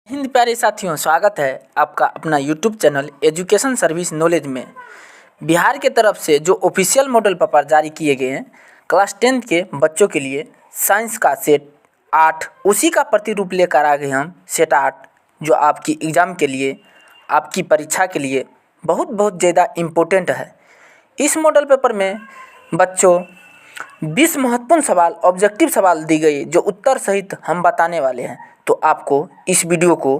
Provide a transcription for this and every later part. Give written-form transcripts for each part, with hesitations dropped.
हिंद प्यारे साथियों, स्वागत है आपका अपना YouTube channel education service knowledge में। बिहार के तरफ से जो ऑफिशियल मॉडल पेपर जारी किए गए हैं क्लास 10 के बच्चों के लिए साइंस का सेट 8, उसी का प्रतिरूप लेकर आ गए हम सेट 8, जो आपकी एग्ज़ाम के लिए, आपकी परीक्षा के लिए बहुत ज़्यादा इम्पोर्टेंट है। इस मॉडल पेपर में बच्चों 20 महत्वपूर्ण सवाल, ऑब्जेक्टिव सवाल दी गई जो उत्तर सहित हम बताने वाले हैं। तो आपको इस वीडियो को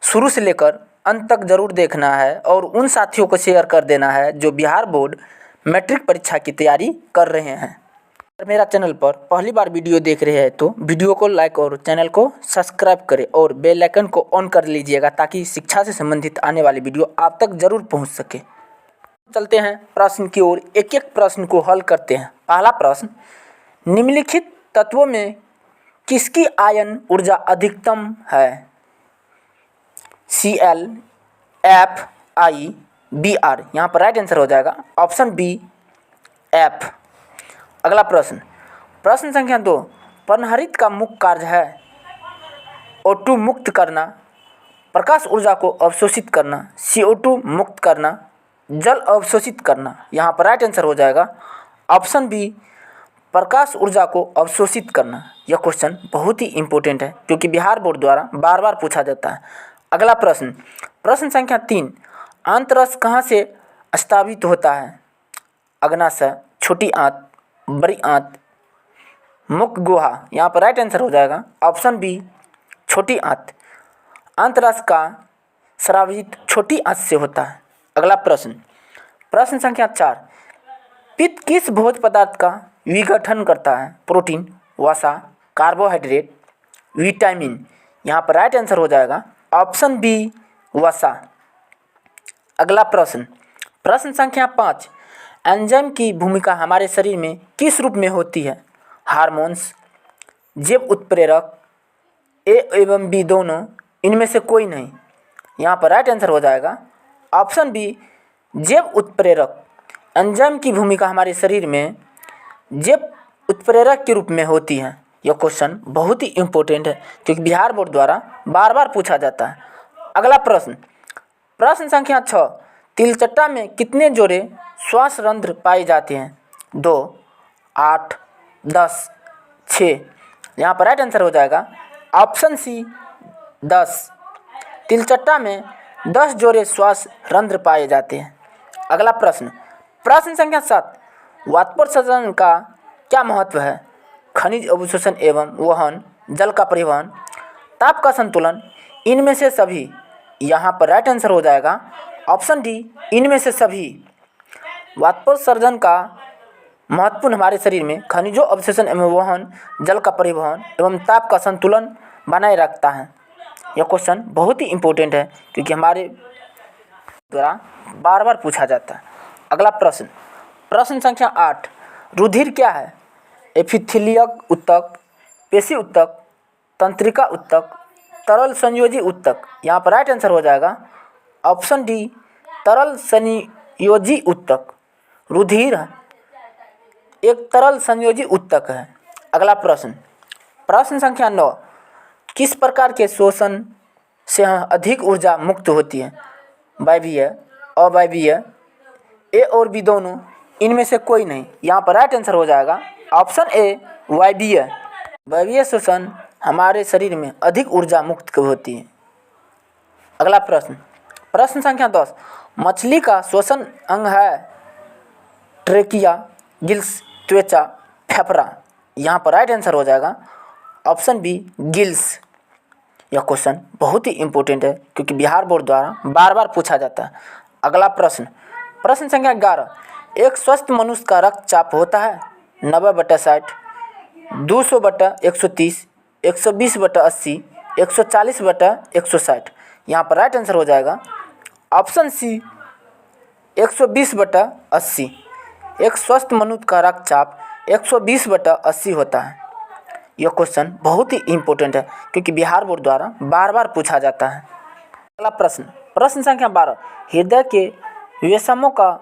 शुरू से लेकर अंत तक ज़रूर देखना है और उन साथियों को शेयर कर देना है जो बिहार बोर्ड मैट्रिक परीक्षा की तैयारी कर रहे हैं। अगर मेरा चैनल पर पहली बार वीडियो देख रहे हैं तो वीडियो को लाइक और चैनल को सब्सक्राइब करें और बेल आइकन को ऑन कर लीजिएगा ताकि शिक्षा से संबंधित आने वाली वीडियो आप तक ज़रूर पहुँच सके। चलते हैं प्रश्न की ओर, एक एक प्रश्न को हल करते हैं। पहला प्रश्न, निम्नलिखित तत्वों में किसकी आयन ऊर्जा अधिकतम है? Cl, F, I, Br। यहाँ पर राइट आंसर हो जाएगा ऑप्शन बी F। अगला प्रश्न, प्रश्न संख्या 2, पर्णहरित का मुख्य कार्य है O2 मुक्त करना, प्रकाश ऊर्जा को अवशोषित करना, CO2 मुक्त करना, जल अवशोषित करना। यहाँ पर राइट आंसर हो जाएगा ऑप्शन बी, प्रकाश ऊर्जा को अवशोषित करना। यह क्वेश्चन बहुत ही इम्पोर्टेंट है क्योंकि बिहार बोर्ड द्वारा बार बार पूछा जाता है। अगला प्रश्न, प्रश्न संख्या 3, आंतररस कहाँ से स्थापित होता है? अग्नाशय, छोटी आंत, बड़ी आंत, मुख्य गुहा। यहाँ पर राइट आंसर हो जाएगा ऑप्शन बी, छोटी आंत। आंतररस का स्रावित छोटी आंत से होता है। अगला प्रश्न, प्रश्न संख्या 4, पित्त किस भोज्य पदार्थ का विघटन करता है? प्रोटीन, वसा, कार्बोहाइड्रेट, विटामिन। यहाँ पर राइट आंसर हो जाएगा ऑप्शन बी, वसा। अगला प्रश्न, प्रश्न संख्या 5, एंजाइम की भूमिका हमारे शरीर में किस रूप में होती है? हार्मोन्स, जैव उत्प्रेरक, ए एवं बी दोनों, इनमें से कोई नहीं। यहाँ पर राइट आंसर हो जाएगा ऑप्शन बी, जैव उत्प्रेरक। एंजाइम की भूमिका हमारे शरीर में जैव उत्प्रेरक के रूप में होती है। यह क्वेश्चन बहुत ही इम्पोर्टेंट है क्योंकि बिहार बोर्ड द्वारा बार बार पूछा जाता है। अगला प्रश्न, प्रश्न संख्या 6, तिलचट्टा में कितने जोड़े श्वास रंध्र पाए जाते हैं? 2, 8, 10, 6। यहाँ पर राइट आंसर हो जाएगा ऑप्शन सी, 10। तिलचट्टा में 10 जोड़े श्वास रंध्र पाए जाते हैं। अगला प्रश्न, प्रश्न संख्या 7, वाष्पोत्सर्जन का क्या महत्व है? खनिज अवशोषण एवं वहन, जल का परिवहन, ताप का संतुलन, इनमें से सभी। यहाँ पर राइट आंसर हो जाएगा ऑप्शन डी, इनमें से सभी। वाष्पोत्सर्जन का महत्वपूर्ण हमारे शरीर में खनिजों अवशोषण एवं वहन, जल का परिवहन एवं ताप का संतुलन बनाए रखता है। यह क्वेश्चन बहुत ही इम्पोर्टेंट है क्योंकि हमारे द्वारा बार बार पूछा जाता है। अगला प्रश्न, प्रश्न संख्या 8, रुधिर क्या है? एपिथेलियक ऊतक, पेशी ऊतक, तंत्रिका ऊतक, तरल संयोजी ऊतक। यहाँ पर राइट आंसर हो जाएगा ऑप्शन डी, तरल संयोजी ऊतक। रुधिर एक तरल संयोजी ऊतक है। अगला प्रश्न, प्रश्न संख्या 9, किस प्रकार के शोषण से अधिक ऊर्जा मुक्त होती है? वायवीय, अवायवीय, ए और बी दोनों, इनमें से कोई नहीं। यहाँ पर राइट आंसर हो जाएगा ऑप्शन ए, वायवीय। वायवीय शोषण हमारे शरीर में अधिक ऊर्जा मुक्त होती है। अगला प्रश्न, प्रश्न संख्या 10, मछली का श्वसन अंग है? ट्रेकिया, गिल्स, त्वचा, फेफड़ा। यहाँ पर राइट आंसर हो जाएगा ऑप्शन बी, गिल्स। यह क्वेश्चन बहुत ही इम्पोर्टेंट है क्योंकि बिहार बोर्ड द्वारा बार बार पूछा जाता है। अगला प्रश्न, प्रश्न संख्या 11, एक स्वस्थ मनुष्य का रक्तचाप होता है? 90/60, 200/130, 120/80, 140/160। यहाँ पर राइट आंसर हो जाएगा ऑप्शन सी, 120/80। एक स्वस्थ मनुष्य का रक्तचाप 120/80 होता है। यह क्वेश्चन बहुत ही इम्पोर्टेंट है क्योंकि बिहार बोर्ड द्वारा बार बार पूछा जाता है। अगला प्रश्न, प्रश्न संख्या 12, हृदय के विषमों का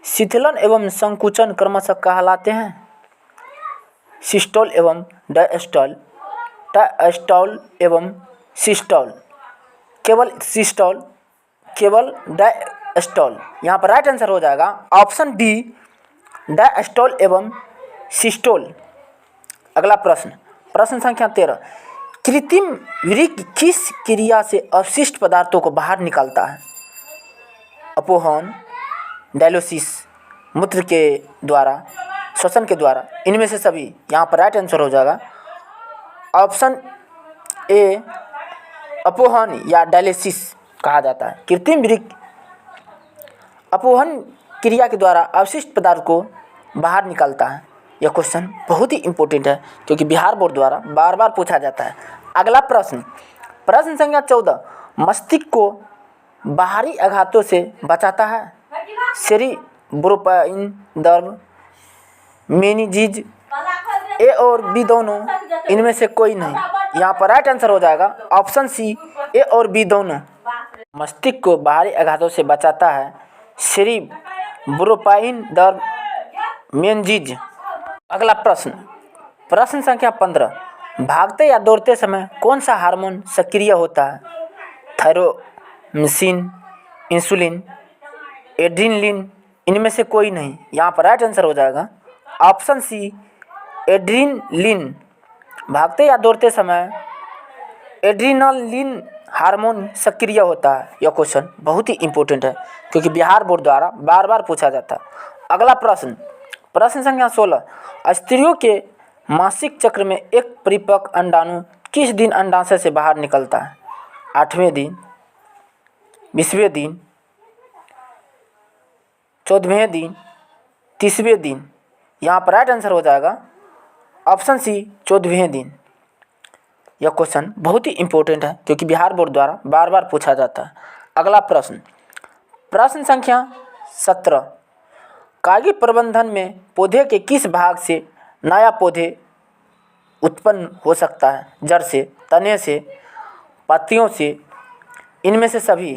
शिथिलन एवं संकुचन क्रमशः कहलाते हैं? सिस्टोल एवं डायस्टोल, डायस्टोल एवं सिस्टोल। केवल सिस्टोल, केवल डायस्टोल। यहाँ पर राइट आंसर हो जाएगा ऑप्शन बी डायस्टोल एवं सिस्टोल। अगला प्रश्न, प्रश्न संख्या 13, कृत्रिम वृक्क किस क्रिया से अवशिष्ट पदार्थों को बाहर निकालता है? अपोहन, डायलिसिस, मूत्र के द्वारा, श्वसन के द्वारा, इनमें से सभी। यहाँ पर राइट आंसर हो जाएगा ऑप्शन ए अपोहन या डायलिसिस कहा जाता है। कृत्रिम वृक्क अपोहन क्रिया के द्वारा अवशिष्ट पदार्थ को बाहर निकालता है। यह क्वेश्चन बहुत ही इम्पोर्टेंट है क्योंकि बिहार बोर्ड द्वारा बार बार पूछा जाता है। अगला प्रश्न, प्रश्न संख्या 14, मस्तिष्क को बाहरी आघातों से बचाता है? सेरिब्रोस्पाइन दर्द, मेनिंजिस, ए और बी दोनों, इनमें से कोई नहीं। यहाँ पर राइट आंसर हो जाएगा ऑप्शन सी ए और बी दोनों। मस्तिष्क को बाहरी आघातों से बचाता है सेरिब्रोस्पाइन दर्द, मेनिंजिस। अगला प्रश्न, प्रश्न संख्या 15, भागते या दौड़ते समय कौन सा हार्मोन सक्रिय होता है? थायरोक्सिन, इंसुलिन, एड्रेनलिन, इनमें से कोई नहीं। यहाँ पर राइट आंसर हो जाएगा ऑप्शन सी एड्रेनलिन। भागते या दौड़ते समय एड्रेनलिन हार्मोन सक्रिय होता है। यह क्वेश्चन बहुत ही इंपॉर्टेंट है क्योंकि बिहार बोर्ड द्वारा बार बार पूछा जाता है। अगला प्रश्न, प्रश्न संख्या 16, स्त्रियों के मासिक चक्र में एक परिपक्व अंडाणु किस दिन अंडाशय से बाहर निकलता है? 8वें दिन, 20वें दिन, 14वें दिन, 30वें दिन। यहाँ पर राइट आंसर हो जाएगा ऑप्शन सी 14वें दिन। यह क्वेश्चन बहुत ही इंपॉर्टेंट है क्योंकि बिहार बोर्ड द्वारा बार बार पूछा जाता है। अगला प्रश्न, प्रश्न संख्या 17, कागी प्रबंधन में पौधे के किस भाग से नया पौधे उत्पन्न हो सकता है? जड़ से, तने से, पत्तियों से, इनमें से सभी।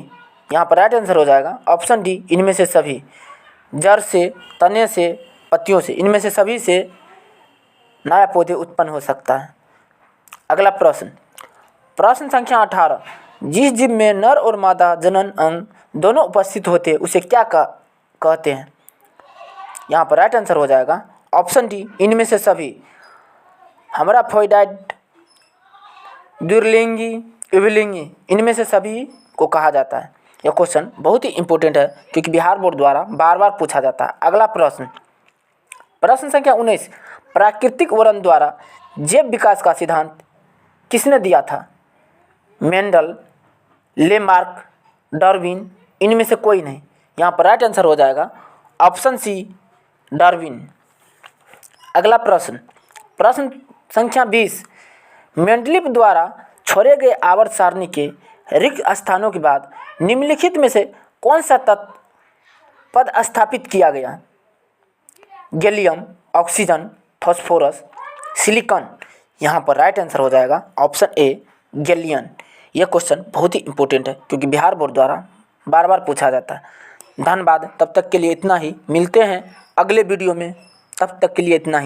यहाँ पर राइट आंसर हो जाएगा ऑप्शन डी इनमें से सभी। जड़ से, तने से, पत्तियों से, इनमें से सभी से नया पौधे उत्पन्न हो सकता है। अगला प्रश्न, प्रश्न संख्या 18, जिस जीव में नर और मादा जनन अंग दोनों उपस्थित होते हैं उसे क्या कहते हैं? यहाँ पर राइट आंसर हो जाएगा ऑप्शन डी इनमें से सभी। हर्माफ्रोडाइट, द्विलिंगी, उभयलिंगी, इनमें से सभी को कहा जाता है। यह क्वेश्चन बहुत ही इंपॉर्टेंट है क्योंकि बिहार बोर्ड द्वारा बार बार पूछा जाता है। अगला प्रश्न, प्रश्न संख्या 19, प्राकृतिक वर्ण द्वारा जैव विकास का सिद्धांत किसने दिया था? मेंडल, लेमार्क, डार्विन, इनमें से कोई नहीं। यहाँ पर राइट आंसर हो जाएगा ऑप्शन सी डार्विन। अगला प्रश्न, प्रश्न संख्या 20, मेंडलीफ द्वारा छोड़े गए आवर्त सारणी के रिक्त स्थानों के बाद निम्नलिखित में से कौन सा तत्व पद स्थापित किया गया? Gallium, oxygen, phosphorus, silicon. यहाँ पर राइट आंसर हो जाएगा ऑप्शन ए गैलियन। यह क्वेश्चन बहुत ही इंपॉर्टेंट है क्योंकि बिहार बोर्ड द्वारा बार बार पूछा जाता है। धन्यवाद, तब तक के लिए इतना ही। मिलते हैं अगले वीडियो में, तब तक के लिए इतना ही।